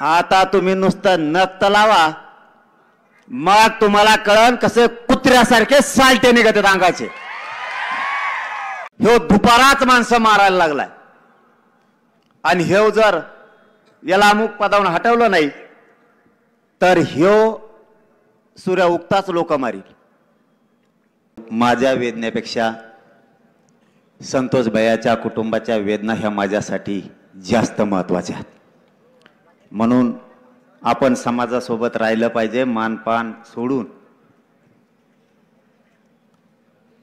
आता तुम्ही नुसतं नक्त लावा, मग तुम्हाला कळन कसे कुत्र्यासारखे सालटे निघत अंगाचे. ह्यो दुपाराच माणसं मारायला लागलाय आणि ह्यो जर याला अमुक पदावून हटवलं नाही तर ह्यो सूर्य उगताच लोक मारील. माझ्या वेदनेपेक्षा संतोष भैयाच्या कुटुंबाच्या वेदना ह्या माझ्यासाठी जास्त महत्त्वाच्या आहेत. म्हणून आपण समाजासोबत राहिलं पाहिजे. मानपान सोडून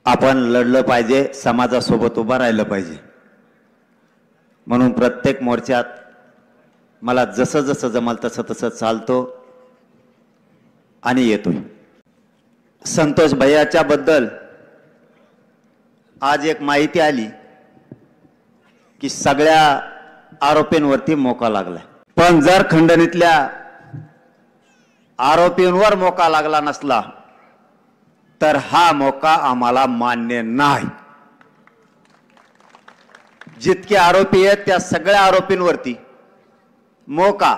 आपण लढलं पाहिजे, समाजासोबत उभं राहिलं पाहिजे. म्हणून प्रत्येक मोर्चात मला जसं जसं जमल तसं तसं चालतो आणि येतोय. संतोष भैयाच्या बद्दल आज एक माहिती आली की सगळ्या आरोपींवरती मोका लागलाय. पण जर खंडणीतल्या आरोपींवर मोका लागला नसला तर हा मोका आम्हाला मान्य नाही. जितके आरोपी आहेत त्या सगळ्या आरोपींवरती मोका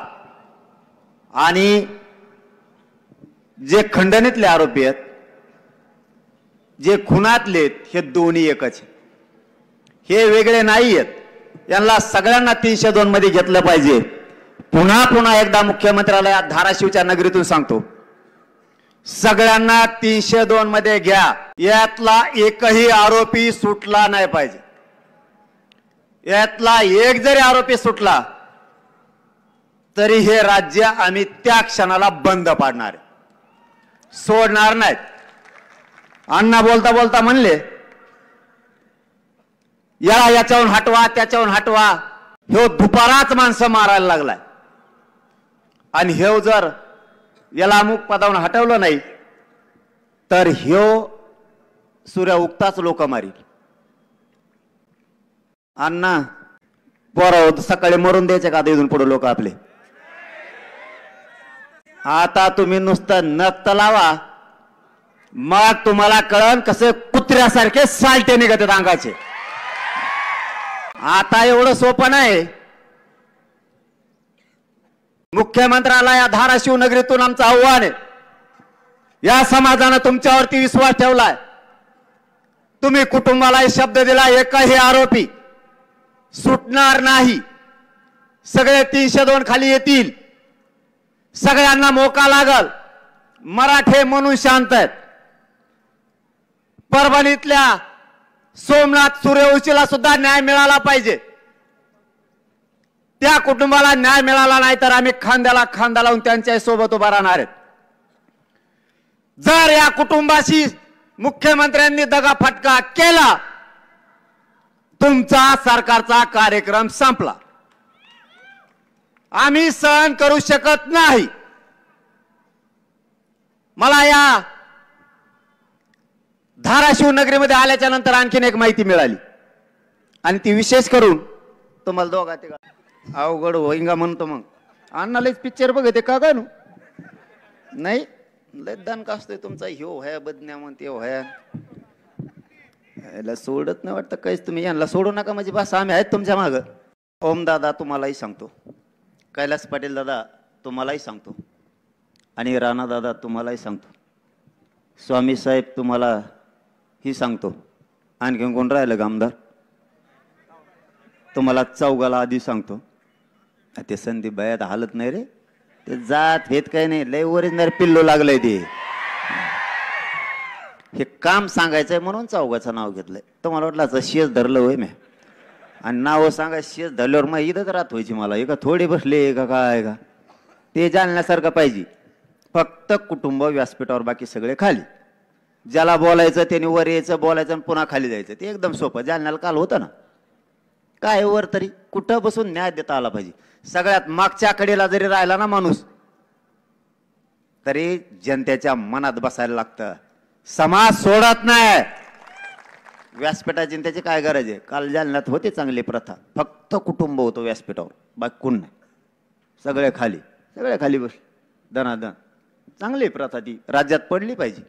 आणि जे खंडणीतले आरोपी आहेत, जे खुनातले आहेत, हे दोन्ही एकच. हे वेगळे नाही आहेत. यांना सगळ्यांना 302 मध्ये घेतलं पाहिजे. पुन्हा पुन्हा एकदा मुख्यमंत्र्याला धाराशिवच्या नगरीतून सांगतो, सगळ्यांना 302 मध्ये घ्या. यातला एकही आरोपी सुटला नाही पाहिजे. यातला एक जरी आरोपी सुटला तरी हे राज्य आम्ही त्या क्षणाला बंद पाडणार आहे, सोडणार नाहीत. अण्णा बोलता बोलता म्हणले याला याच्याहून हटवा, त्याच्याहून हटवा. ह्यो दुपाराच माणसं मारायला लागलाय आणि ह्यो जर याला अमुक पदावून हटवलं नाही तर ह्यो सूर्य उगताच लोक मारील. अण्णा पोरं सकाळी मरून द्यायचे का इथून पुढे लोक आपले? आता तुम्ही नुसतं नक्त लावा, मग तुम्हाला कळन कसे कुत्र्यासारखे सालटे निघत अंगाचे. आता एवढं सोपं नाही. मुख्यमंत्र्याला या धाराशिव नगरीतून आमचं आव्हान आहे. या समाजाने तुमच्यावरती विश्वास ठेवलाय. तुम्ही कुटुंबाला शब्द दिला, एकही आरोपी सुटणार नाही. सगळे 302 खाली येतील. सगळ्यांना मोका लागल. मराठे म्हणून शांत आहेत. परभणीतल्या सोमनाथ सूर्यवंशीला सुद्धा न्याय मिळाला पाहिजे. त्या कुटुंबाला न्याय मिळाला नाही तर आम्ही खांद्याला खांदा लावून त्यांच्या सोबत उभा राहणार आहेत. जर या कुटुंबाशी मुख्यमंत्र्यांनी दगाफटका केला, तुमचा सरकारचा कार्यक्रम संपला. आम्ही सहन करू शकत नाही. मला या धाराशिव नगरीमध्ये आल्याच्या नंतर आणखीन एक माहिती मिळाली आणि ती विशेष करून तुम्हाला दोघा ते अवघड होईंगा म्हणतो. मग अण्णालाच पिक्चर बघते का गा? नाही लय दणका असतोय तुमचा. ह्यो व्हाया बदन्या म्हणते व्हाया, याला सोडत नाही वाटतं काहीच. तुम्ही यांना सोडू नका म्हणजे बस आम्ही आहेत तुमच्या मागं. ओम दादा तुम्हालाही सांगतो, कैलास पाटील दादा तुम्हालाही सांगतो आणि राणा दादा तुम्हालाही सांगतो, स्वामी साहेब तुम्हाला ही सांगतो. आणखीन कोण राहिलं आमदार? तुम्हाला चौघाला आधी सांगतो. ते संदीप भैयात हालत नाही रे, ते जात हेत काही नाही, लय ओरिजिनल पिल्लो लागलंय ते. हे काम सांगायचंय म्हणून चौघाचं नाव घेतलंय. तुम्हाला वाटलं शेज धरलं होय मी आणि नाव सांगा. शेज धरल्यावर मग इथंच राहत व्हायची मला. एका थोडे बसले का काय का ते जाणण्यासारखं पाहिजे. फक्त कुटुंब व्यासपीठावर, बाकी सगळे खाली. ज्याला बोलायचं त्याने वर यायचं, बोलायचं आणि पुन्हा खाली जायचं. ते एकदम सोपं. जालन्याला काल होतं ना काय वर तरी कुठं बसून न्याय देता आला पाहिजे. सगळ्यात मागच्या कडेला जरी राहिला ना माणूस तरी जनतेच्या मनात बसायला लागतं. समाज सोडत नाही. व्यासपीठा जनतेची काय गरज आहे? काल जालन्यात होती चांगली प्रथा, फक्त कुटुंब होतं व्यासपीठावर, बाकी कोण नाही. सगळे खाली बसले दनादन. चांगली प्रथा ती राज्यात पडली पाहिजे.